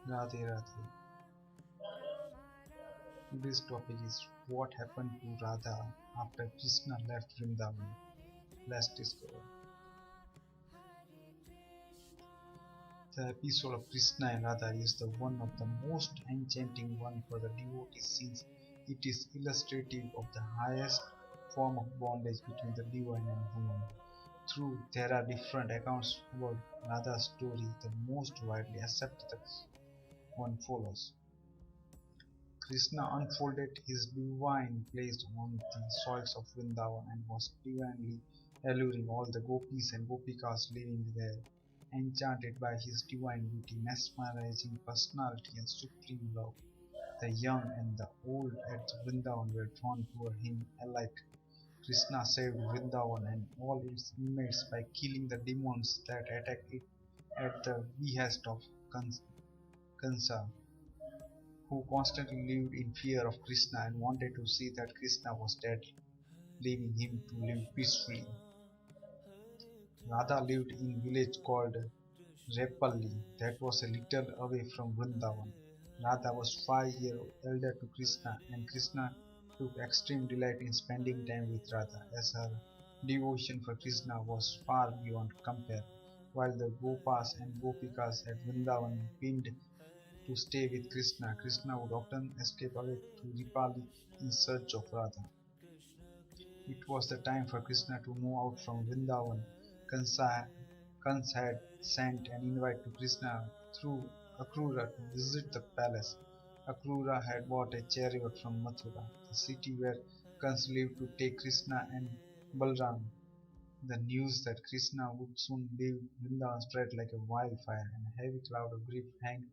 Radhe Radhe. Today's topic is what happened to Radha after Krishna left Vrindavan. Let's discover. The episode of Krishna and Radha is the one of the most enchanting one for the devotees since it is illustrative of the highest form of bondage between the divine and human. Through there are different accounts about Radha's story, the most widely accepted one follows. Krishna unfolded his divine place on the soils of Vrindavan and was divinely alluring all the gopis and gopikas living there, enchanted by his divine beauty, mesmerizing personality, and supreme love. The young and the old at Vrindavan were drawn toward him alike. Krishna saved Vrindavan and all its inmates by killing the demons that attacked it at the behest of Kansa, who constantly lived in fear of Krishna and wanted to see that Krishna was dead, leaving him to live peacefully. Radha lived in a village called Repalli that was a little away from Vrindavan. Radha was 5 years elder to Krishna, and Krishna took extreme delight in spending time with Radha, as her devotion for Krishna was far beyond compare. While the Gopas and Gopikas at Vrindavan pined to stay with Krishna, Krishna would often escape away to Ripali in search of Radha. It was the time for Krishna to move out from Vrindavan. Kans had sent an invite to Krishna through Akrura to visit the palace. Akrura had bought a chariot from Mathura, the city where Kans lived, to take Krishna and Balram. The news that Krishna would soon leave Vrindavan spread like a wildfire, and a heavy cloud of grief hung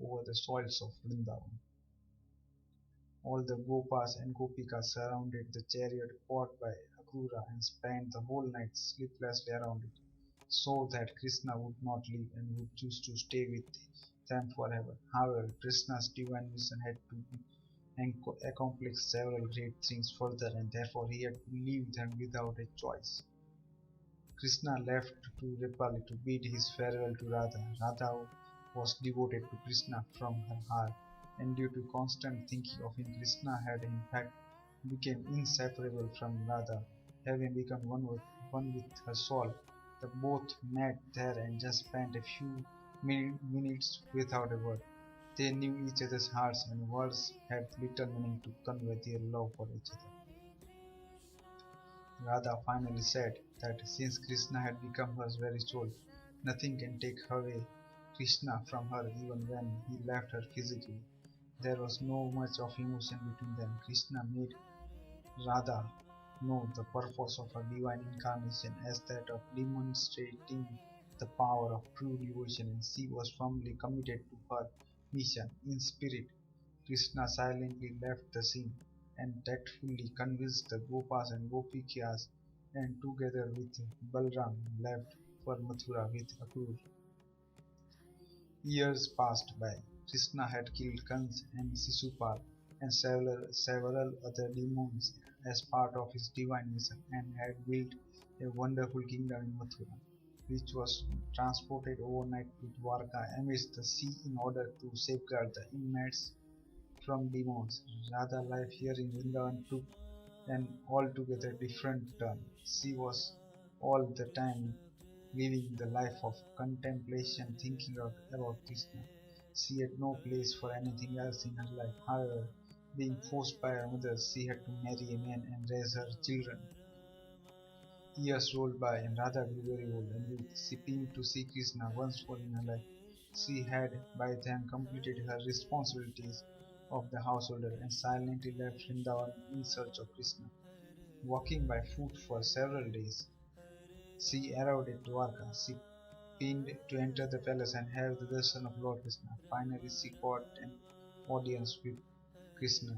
over the soils of Vrindavan. All the Gopas and Gopikas surrounded the chariot fought by Akrura and spent the whole night sleeplessly around it, so that Krishna would not leave and would choose to stay with them forever. However, Krishna's divine mission had to accomplish several great things further, and therefore he had to leave them without a choice. Krishna left to Repali to bid his farewell to Radha. Radha was devoted to Krishna from her heart, and due to constant thinking of him, Krishna had in fact become inseparable from Radha, having become one with her soul. The both met there and just spent a few minutes without a word. They knew each other's hearts, and words had little meaning to convey their love for each other. Radha finally said that since Krishna had become her very soul, nothing can take away Krishna from her even when he left her physically. There was no much of emotion between them. Krishna made Radha know the purpose of her divine incarnation as that of demonstrating the power of true devotion, and she was firmly committed to her mission. In spirit, Krishna silently left the scene and tactfully convinced the Gopas and Gopikas, and together with Balram left for Mathura with Akrura. Years passed by. Krishna had killed Kans and Sisupal and several other demons as part of his divine mission, and had built a wonderful kingdom in Mathura, which was transported overnight to Dwarka amidst the sea in order to safeguard the inmates from demons. Radha life here in Vrindavan took an altogether different turn. She was all the time living the life of contemplation, thinking about Krishna. She had no place for anything else in her life. However, being forced by her mother, she had to marry a man and raise her children. Years rolled by, and Radha grew very old and weak. She pined to see Krishna once more in her life. She had by then completed her responsibilities of the householder and silently left Vrindavan in search of Krishna. Walking by foot for several days, she arrived at Dwarka. She pined to enter the palace and have the darshan of Lord Krishna. Finally, she got an audience with Krishna.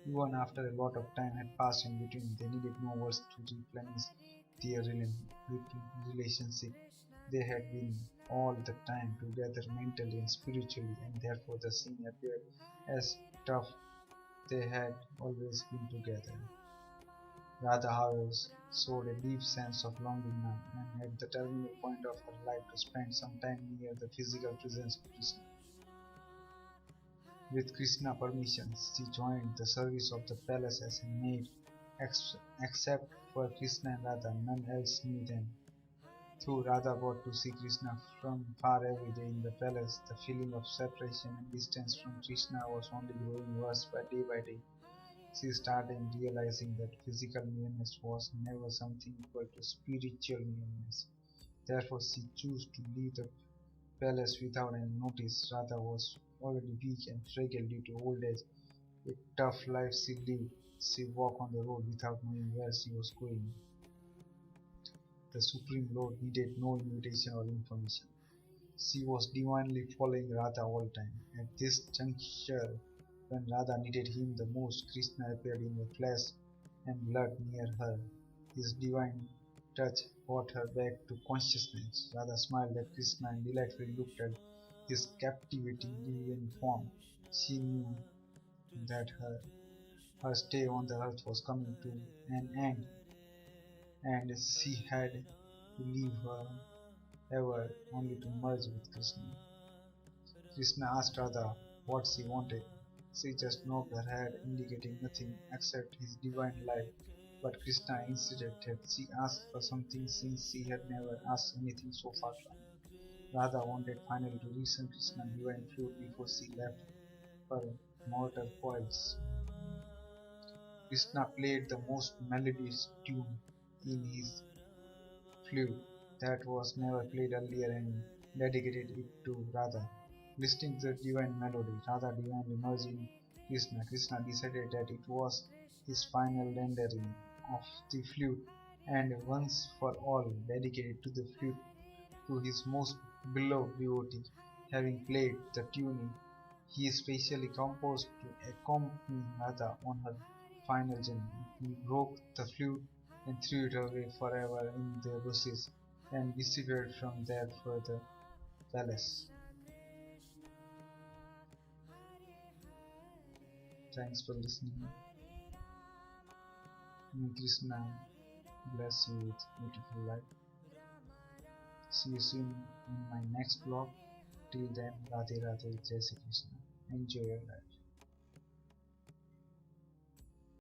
Even after a lot of time had passed in between, they needed no words to replenish their relationship. They had been all the time together mentally and spiritually, and therefore the scene appeared as tough. They had always been together. Radha, however, showed a deep sense of longing now, and at the terminal point of her life to spend some time near the physical presence of Krishna. With Krishna's permission, she joined the service of the palace as a maid. Except for Krishna and Radha, none else knew them. Though Radha got to see Krishna from far every day in the palace, the feeling of separation and distance from Krishna was only growing worse by day. She started realizing that physical nearness was never something equal to spiritual nearness. Therefore, she chose to leave the palace without any notice. Radha was already weak and fragile due to old age. A tough life she lived. She walked on the road without knowing where she was going. The Supreme Lord needed no invitation or information. She was divinely following Radha all time. At this juncture, when Radha needed him the most, Krishna appeared in the flesh and blood near her. His divine touch brought her back to consciousness. Radha smiled at Krishna and delightfully looked at his captivating divine form. She knew that her stay on the earth was coming to an end, and she had to leave her ever only to merge with Krishna. Krishna asked Radha what she wanted. She just nodded her head, indicating nothing except his divine life. But Krishna insisted that she asked for something since she had never asked anything so far from him. Radha wanted finally to listen Krishna's divine flute before she left her mortal coils. Krishna played the most melodious tune in his flute that was never played earlier and dedicated it to Radha. Listening to the divine melody, Radha divinely merged in Krishna. Krishna decided that it was his final rendering of the flute and once for all dedicated to the flute to his most beloved devotee. Having played the tune he specially composed to accompany Radha on her final journey, he broke the flute and threw it away forever in the bushes and disappeared from there for the palace. Thanks for listening. May Krishna bless you with beautiful life. See you soon in my next vlog. Till then, Radhe Radhe, Jai Shri Krishna. Enjoy your life.